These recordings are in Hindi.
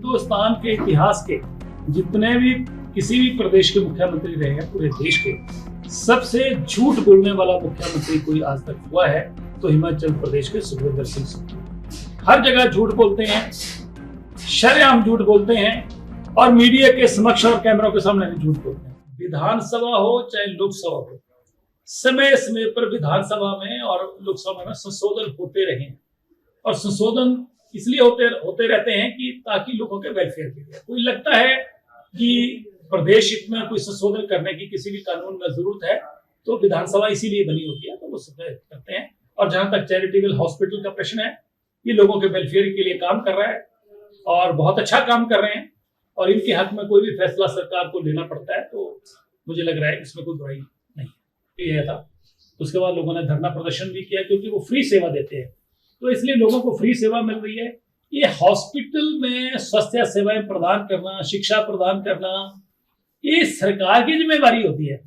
हिंदुस्तान के इतिहास के जितने भी किसी भी प्रदेश के मुख्यमंत्री रहे हैं पूरे देश के, सबसे झूठ बोलने वाला मुख्यमंत्री कोई आज तक हुआ है तो हिमाचल प्रदेश के सुखविंदर सिंह सुक्खू। हर जगह झूठ बोलते हैं, शरेआम झूठ बोलते हैं और मीडिया के समक्ष और कैमरों के सामने भी झूठ बोलते हैं। विधानसभा हो चाहे लोकसभा हो, समय समय पर विधानसभा में और लोकसभा में संशोधन होते रहे हैं और संशोधन इसलिए होते रहते हैं कि ताकि लोगों के वेलफेयर के लिए। कोई लगता है कि प्रदेश में कोई संशोधन करने की किसी भी कानून में जरूरत है तो विधानसभा इसीलिए बनी होती है, तो वो करते हैं। और जहां तक चैरिटेबल हॉस्पिटल का प्रश्न है, ये लोगों के वेलफेयर के लिए काम कर रहा है और बहुत अच्छा काम कर रहे हैं और इनके हक में कोई भी फैसला सरकार को लेना पड़ता है तो मुझे लग रहा है इसमें कोई बुराई नहीं है। था उसके बाद लोगों ने धरना प्रदर्शन भी किया क्योंकि वो फ्री सेवा देते हैं, तो इसलिए लोगों को फ्री सेवा मिल रही है। ये हॉस्पिटल में स्वास्थ्य सेवाएं प्रदान करना, शिक्षा प्रदान करना, ये सरकार की जिम्मेवारी होती है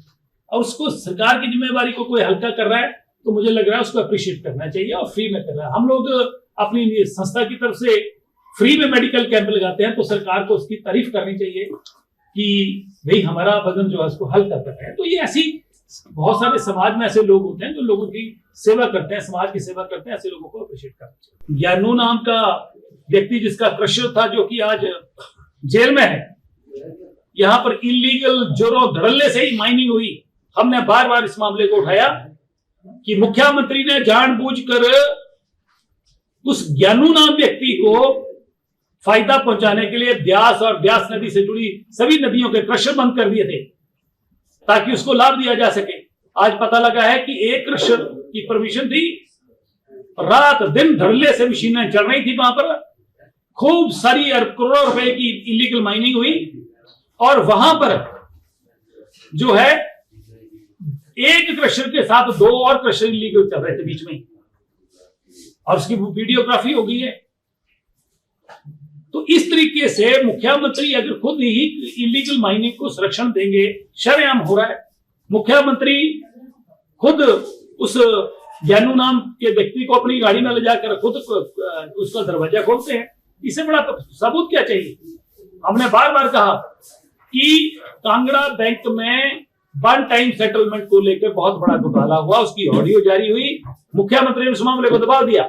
और उसको सरकार की जिम्मेवारी को कोई हल्का कर रहा है तो मुझे लग रहा है उसको अप्रिशिएट करना चाहिए और फ्री में कर रहा है। हम लोग अपनी संस्था की तरफ से फ्री में मेडिकल कैंप लगाते हैं तो सरकार को उसकी तारीफ करनी चाहिए कि भाई हमारा वजन जो है उसको हल्का कर रहे हैं। तो ये ऐसी बहुत सारे समाज में ऐसे लोग होते हैं जो लोगों की सेवा करते हैं, समाज की सेवा करते हैं, ऐसे लोगों को अप्रिशिएट करना चाहिए। ज्ञानू नाम का व्यक्ति जिसका क्रशर था जो कि आज जेल में है, यहाँ पर इलीगल जोरों धड़ल्ले से ही माइनिंग हुई। हमने बार बार इस मामले को उठाया कि मुख्यमंत्री ने जानबूझकर उस ज्ञानू नाम व्यक्ति को फायदा पहुंचाने के लिए ब्यास और ब्यास नदी से जुड़ी सभी नदियों के क्रशर बंद कर दिए थे ताकि उसको लाभ दिया जा सके। आज पता लगा है कि एक क्रशर की परमिशन थी, रात दिन धड़ल्ले से मशीनें चल रही थी, वहां पर खूब सारी करोड़ों रुपए की इलीगल माइनिंग हुई और वहां पर जो है एक क्रशर के साथ 2 और क्रशर इलीगल चल रहे थे बीच में और उसकी वीडियोग्राफी हो गई है। तो इस तरीके से मुख्यमंत्री अगर खुद ही इलीगल माइनिंग को संरक्षण देंगे, शरेआम हो रहा है, मुख्यमंत्री खुद उस ज्ञानू नाम के व्यक्ति को अपनी गाड़ी में ले जाकर खुद उसका दरवाजा खोलते हैं, इससे बड़ा तो सबूत क्या चाहिए। हमने बार बार कहा कि कांगड़ा बैंक में वन टाइम सेटलमेंट को लेकर बहुत बड़ा घोटाला हुआ, उसकी ऑडियो जारी हुई, मुख्यमंत्री ने उस मामले को दबा दिया।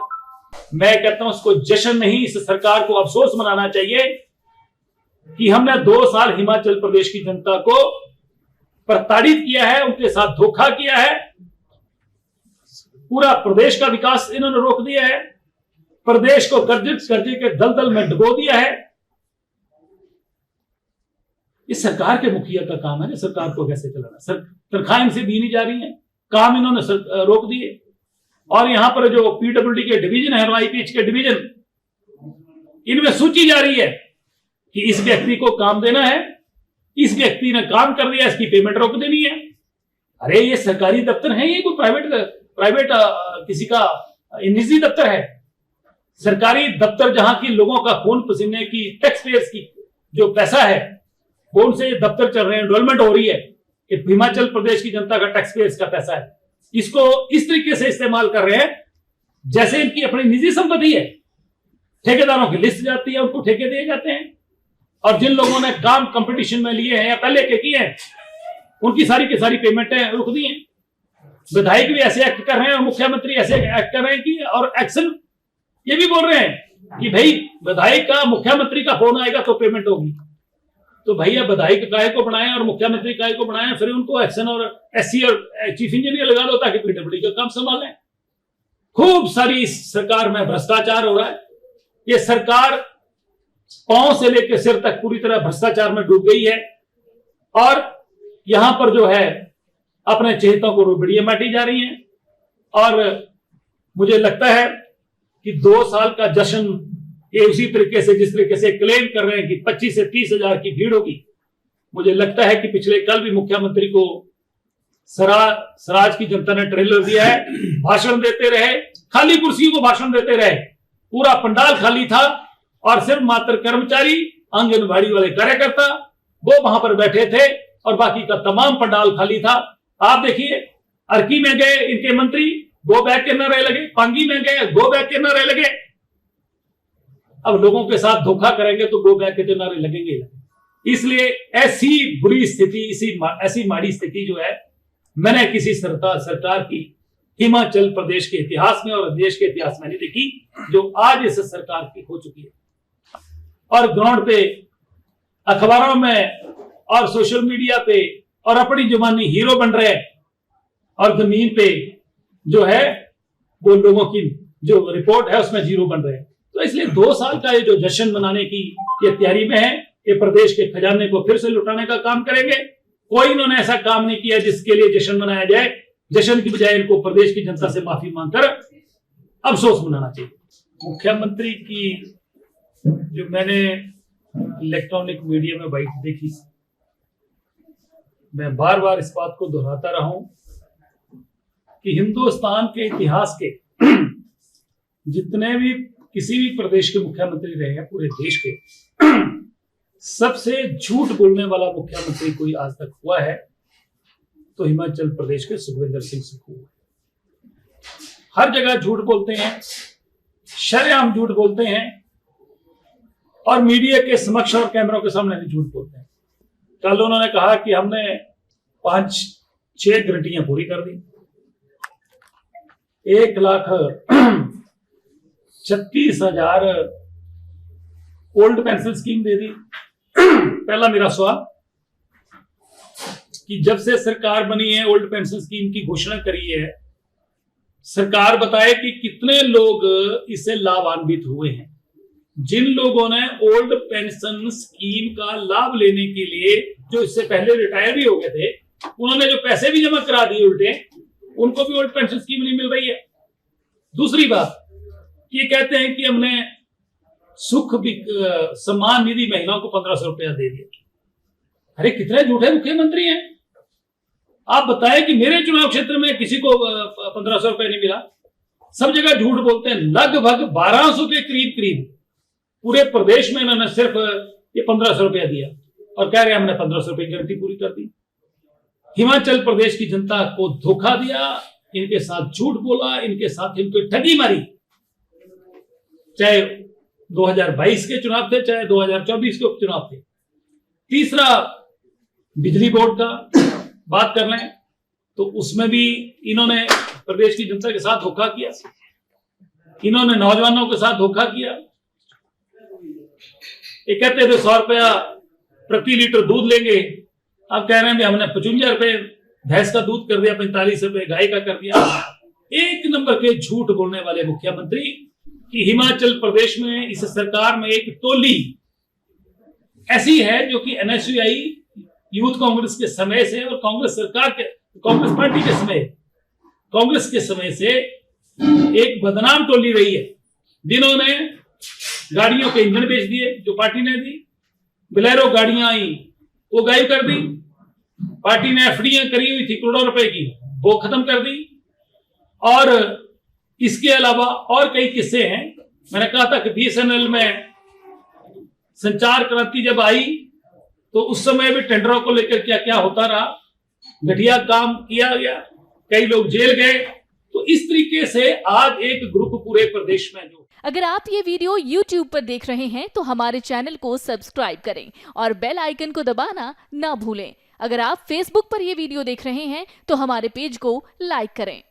मैं कहता हूं उसको जश्न नहीं, इस सरकार को अफसोस मनाना चाहिए कि हमने 2 साल हिमाचल प्रदेश की जनता को प्रताड़ित किया है, उनके साथ धोखा किया है, पूरा प्रदेश का विकास इन्होंने रोक दिया है, प्रदेश को कर्जे के दलदल में डुबो दिया है। इस सरकार के मुखिया का काम है ना सरकार को कैसे चलाना। तनख्वाहें इनसे दी नहीं जा रही हैं, काम इन्होंने रोक दिए और यहां पर जो पीडब्ल्यूडी के डिवीजन है, आईपीएच के डिवीजन, इनमें सूची जा रही है कि इस व्यक्ति को काम देना है, इस व्यक्ति ने काम कर दिया, इसकी पेमेंट रोक देनी है। अरे ये सरकारी दफ्तर है, ये कोई प्राइवेट किसी का निजी दफ्तर है। सरकारी दफ्तर जहां की लोगों का खून पसीने की, टैक्स पेयर्स की जो पैसा है, कौन से दफ्तर चल रहे हैं, डेवलपमेंट हो रही है कि हिमाचल प्रदेश की जनता का टैक्स पेयर्स का पैसा है, इसको इस तरीके से इस्तेमाल कर रहे हैं जैसे इनकी अपनी निजी संपत्ति है। ठेकेदारों की लिस्ट जाती है, उनको ठेके दिए जाते हैं और जिन लोगों ने काम कंपटीशन में लिए हैं या पहले के किए हैं उनकी सारी की सारी पेमेंटें रुक दी हैं। विधायक भी ऐसे एक्ट कर रहे हैं और मुख्यमंत्री ऐसे एक्ट कर रहे हैं कि और एक्शन ये भी बोल रहे हैं कि भाई विधायक का मुख्यमंत्री का फोन आएगा तो पेमेंट होगी। तो भैया विधायक काय को बनाए और मुख्यमंत्री काय को बनाए, फिर उनको एक्शन और एससी और चीफ इंजीनियर लगा दो ताकि पीडब्ल्यूडी का काम संभालें। खूब सारी इस सरकार में भ्रष्टाचार हो रहा है। ये सरकार पांव से लेकर सिर तक पूरी तरह भ्रष्टाचार में डूब गई है और यहां पर जो है अपने चेहतों को रुपड़ियां बांटी जा रही हैं। और मुझे लगता है कि 2 साल का जश्न ये उसी तरीके से जिस तरीके से क्लेम कर रहे हैं कि 25 से 30 हजार की भीड़ होगी, मुझे लगता है कि पिछले कल भी मुख्यमंत्री को सराज की जनता ने ट्रेलर दिया है, भाषण देते रहे, खाली कुर्सियों को भाषण देते रहे, पूरा पंडाल खाली था और सिर्फ मात्र कर्मचारी, आंगनबाड़ी वाले कार्यकर्ता वो वहां पर बैठे थे और बाकी का तमाम पंडाल खाली था। आप देखिए अर्की में गए इनके मंत्री, गो बैक के नारे लगे, पांगी में गए, गो बैक के नारे लगे। अब लोगों के साथ धोखा करेंगे तो गो बैक के तो नारे लगेंगे। इसलिए ऐसी बुरी स्थिति, ऐसी माड़ी स्थिति जो है, मैंने किसी सरकार की हिमाचल प्रदेश के इतिहास में और देश के इतिहास में नहीं देखी, जो आज इस सरकार की हो चुकी है। और ग्राउंड पे, अखबारों में और सोशल मीडिया पे और अपनी जुबानी हीरो बन रहे हैं, और जमीन पे जो है वो लोगों की जो रिपोर्ट है उसमें जीरो बन रहे हैं। तो इसलिए 2 साल का ये जो जश्न मनाने की ये तैयारी में है, ये प्रदेश के खजाने को फिर से लुटाने का काम करेंगे। कोई इन्होंने ऐसा काम नहीं किया जिसके लिए जश्न मनाया जाए। जश्न की बजाय इनको प्रदेश की जनता से माफी मांगकर अफसोस मनाना चाहिए। मुख्यमंत्री की जो मैंने इलेक्ट्रॉनिक मीडिया में बाइट देखी, मैं बार बार इस बात को दोहराता रहा हूं कि हिंदुस्तान के इतिहास के जितने भी किसी भी प्रदेश के मुख्यमंत्री रहे हैं, पूरे देश के, सबसे झूठ बोलने वाला मुख्यमंत्री कोई आज तक हुआ है तो हिमाचल प्रदेश के सुखविंदर सिंह सुक्खू। हर जगह झूठ बोलते हैं, शरेआम झूठ बोलते हैं, और मीडिया के समक्ष और कैमरों के सामने भी झूठ बोलते हैं। कल उन्होंने कहा कि हमने 5-6 गारंटियां पूरी कर दी, 1,36,000 ओल्ड पेंशन स्कीम दे दी। पहला मेरा सवाल कि जब से सरकार बनी है, ओल्ड पेंशन स्कीम की घोषणा करी है, सरकार बताए कि कितने लोग इससे लाभान्वित हुए हैं। जिन लोगों ने ओल्ड पेंशन स्कीम का लाभ लेने के लिए, जो इससे पहले रिटायर भी हो गए थे, उन्होंने जो पैसे भी जमा करा दिए उल्टे, उनको भी ओल्ड पेंशन स्कीम नहीं मिल रही है। दूसरी बात, ये कहते हैं कि हमने सुख सम्मान निधि महिलाओं को 1500 रुपया दे दिया। अरे कितने झूठे मुख्यमंत्री हैं। आप बताएं कि मेरे चुनाव क्षेत्र में किसी को 1500 रुपए नहीं मिला। सब जगह झूठ बोलते हैं। लगभग 1200 के करीब पूरे प्रदेश में इन्होंने सिर्फ ये 1500 रुपया दिया और कह रहे हैं हमने 1500 रुपए की गारंटी पूरी कर दी। हिमाचल प्रदेश की जनता को धोखा दिया, इनके साथ झूठ बोला, इनके साथ इनको ठगी मारी। चाहे 2022 के चुनाव थे, चाहे 2024 के उपचुनाव थे। तीसरा, बिजली बोर्ड का बात कर लें तो उसमें भी इन्होंने प्रदेश की जनता के साथ धोखा किया। इन्होंने नौजवानों के साथ धोखा किया। ये कहते थे 100 रुपया प्रति लीटर दूध लेंगे, अब कह रहे हैं हमने 55 रुपए भैंस का दूध कर दिया, 45 रुपए गाय का कर दिया। एक नंबर के झूठ बोलने वाले मुख्यमंत्री कि हिमाचल प्रदेश में इस सरकार में एक टोली ऐसी है जो कि NSUI यूथ कांग्रेस के समय से और कांग्रेस पार्टी के समय, कांग्रेस के समय से एक बदनाम टोली रही है, जिन्होंने गाड़ियों के इंजन बेच दिए जो पार्टी ने दी, बिलेरो गाड़ियां आई वो गायब कर दी, पार्टी ने FDआं करी हुई थी करोड़ों रुपए की वो खत्म कर दी। और इसके अलावा और कई किस्से हैं। मैंने कहा था कि BSNL में संचार क्रांति जब आई तो उस समय भी टेंडरों को लेकर क्या क्या होता रहा, घटिया काम किया गया, कई लोग जेल गए। तो इस तरीके से आज एक ग्रुप पूरे प्रदेश में जो। अगर आप ये वीडियो YouTube पर देख रहे हैं तो हमारे चैनल को सब्सक्राइब करें और बेल आइकन को दबाना ना भूलें। अगर आप Facebook पर ये वीडियो देख रहे हैं तो हमारे पेज को लाइक करें।